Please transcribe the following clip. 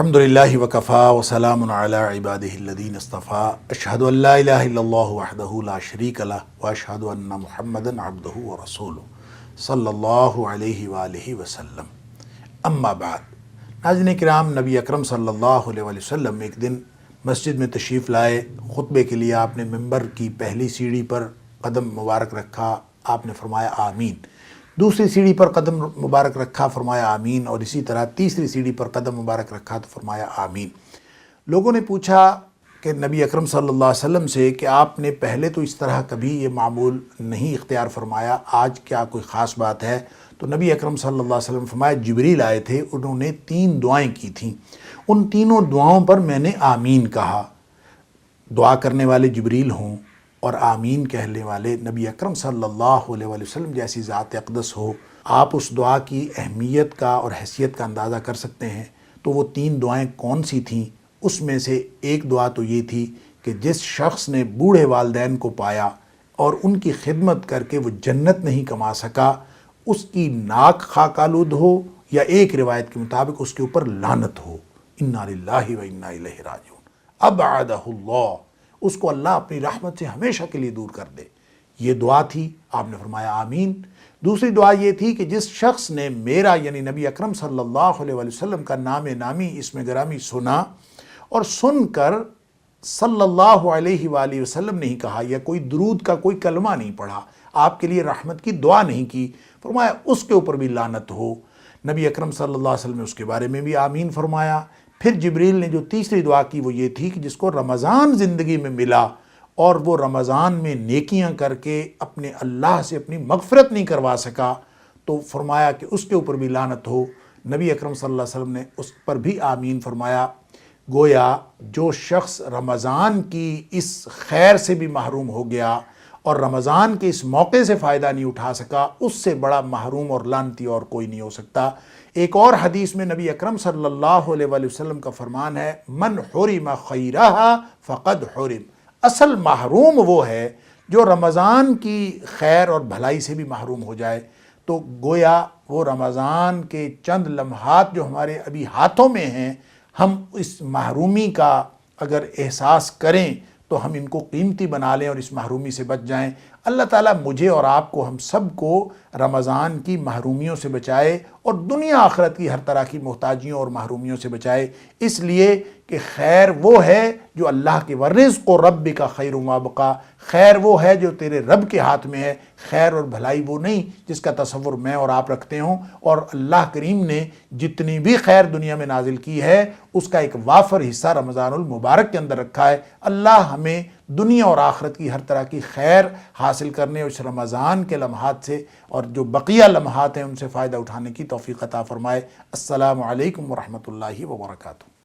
الحمدللہ وکفا وسلام علی عبادہ الذین اصطفیٰ اشہد ان لا الہ الا اللہ وحدہ لا شریک لہ واشہد ان محمدا عبدہ ورسولہ صلی اللہ علیہ وآلہ وسلم اما بعد۔ ناظرین کرام، نبی اکرم صلی اللہ علیہ وسلم ایک دن مسجد میں تشریف لائے۔ خطبے کے لیے آپ نے ممبر کی پہلی سیڑھی پر قدم مبارک رکھا، آپ نے فرمایا آمین۔ دوسری سیڑھی پر قدم مبارک رکھا، فرمایا آمین، اور اسی طرح تیسری سیڑھی پر قدم مبارک رکھا تو فرمایا آمین۔ لوگوں نے پوچھا کہ نبی اکرم صلی اللہ علیہ وسلم سے کہ آپ نے پہلے تو اس طرح کبھی یہ معمول نہیں اختیار فرمایا، آج کیا کوئی خاص بات ہے؟ تو نبی اکرم صلی اللہ علیہ وسلم فرمایا جبریل آئے تھے، انہوں نے 3 دعائیں کی تھیں، ان تینوں دعاؤں پر میں نے آمین کہا۔ دعا کرنے والے جبریل ہوں اور آمین کہنے والے نبی اکرم صلی اللہ علیہ وسلم جیسی ذات اقدس ہو، آپ اس دعا کی اہمیت کا اور حیثیت کا اندازہ کر سکتے ہیں۔ تو وہ 3 دعائیں کون سی تھیں؟ اس میں سے ایک دعا تو یہ تھی کہ جس شخص نے بوڑھے والدین کو پایا اور ان کی خدمت کر کے وہ جنت نہیں کما سکا، اس کی ناک خاک آلود ہو، یا ایک روایت کے مطابق اس کے اوپر لعنت ہو۔ انا للہ و انا الیہ راجعون۔ ابعدہ اللہ، اس کو اللہ اپنی رحمت سے ہمیشہ کے لیے دور کر دے۔ یہ دعا تھی، آپ نے فرمایا آمین۔ دوسری دعا یہ تھی کہ جس شخص نے میرا یعنی نبی اکرم صلی اللہ علیہ وسلم کا نام نامی اسم گرامی سنا اور سن کر صلی اللہ علیہ وآلہ وسلم نہیں کہا، یا کوئی درود کا کوئی کلمہ نہیں پڑھا، آپ کے لیے رحمت کی دعا نہیں کی، فرمایا اس کے اوپر بھی لعنت ہو۔ نبی اکرم صلی اللہ علیہ وسلم نے اس کے بارے میں بھی آمین فرمایا۔ پھر جبریل نے جو تیسری دعا کی وہ یہ تھی کہ جس کو رمضان زندگی میں ملا اور وہ رمضان میں نیکیاں کر کے اپنے اللہ سے اپنی مغفرت نہیں کروا سکا، تو فرمایا کہ اس کے اوپر بھی لعنت ہو۔ نبی اکرم صلی اللہ علیہ وسلم نے اس پر بھی آمین فرمایا۔ گویا جو شخص رمضان کی اس خیر سے بھی محروم ہو گیا اور رمضان کے اس موقع سے فائدہ نہیں اٹھا سکا، اس سے بڑا محروم اور لعنتی اور کوئی نہیں ہو سکتا۔ ایک اور حدیث میں نبی اکرم صلی اللہ علیہ وآلہ وسلم کا فرمان ہے، من حرم خیرہا فقد حرم۔ اصل محروم وہ ہے جو رمضان کی خیر اور بھلائی سے بھی محروم ہو جائے۔ تو گویا وہ رمضان کے چند لمحات جو ہمارے ابھی ہاتھوں میں ہیں، ہم اس محرومی کا اگر احساس کریں تو ہم ان کو قیمتی بنا لیں اور اس محرومی سے بچ جائیں۔ اللہ تعالیٰ مجھے اور آپ کو، ہم سب کو رمضان کی محرومیوں سے بچائے اور دنیا آخرت کی ہر طرح کی محتاجیوں اور محرومیوں سے بچائے، اس لیے کہ خیر وہ ہے جو اللہ کے ورزق و رب کا خیر ما بقا، خیر وہ ہے جو تیرے رب کے ہاتھ میں ہے، خیر اور بھلائی وہ نہیں جس کا تصور میں اور آپ رکھتے ہوں۔ اور اللہ کریم نے جتنی بھی خیر دنیا میں نازل کی ہے اس کا ایک وافر حصہ رمضان المبارک کے اندر رکھا ہے۔ اللہ ہمیں دنیا اور آخرت کی ہر طرح کی خیر حاصل کرنے اور اس رمضان کے لمحات سے اور جو بقیہ لمحات ہیں ان سے فائدہ اٹھانے کی توفیق عطا فرمائے۔ السلام علیکم ورحمۃ اللہ وبرکاتہ۔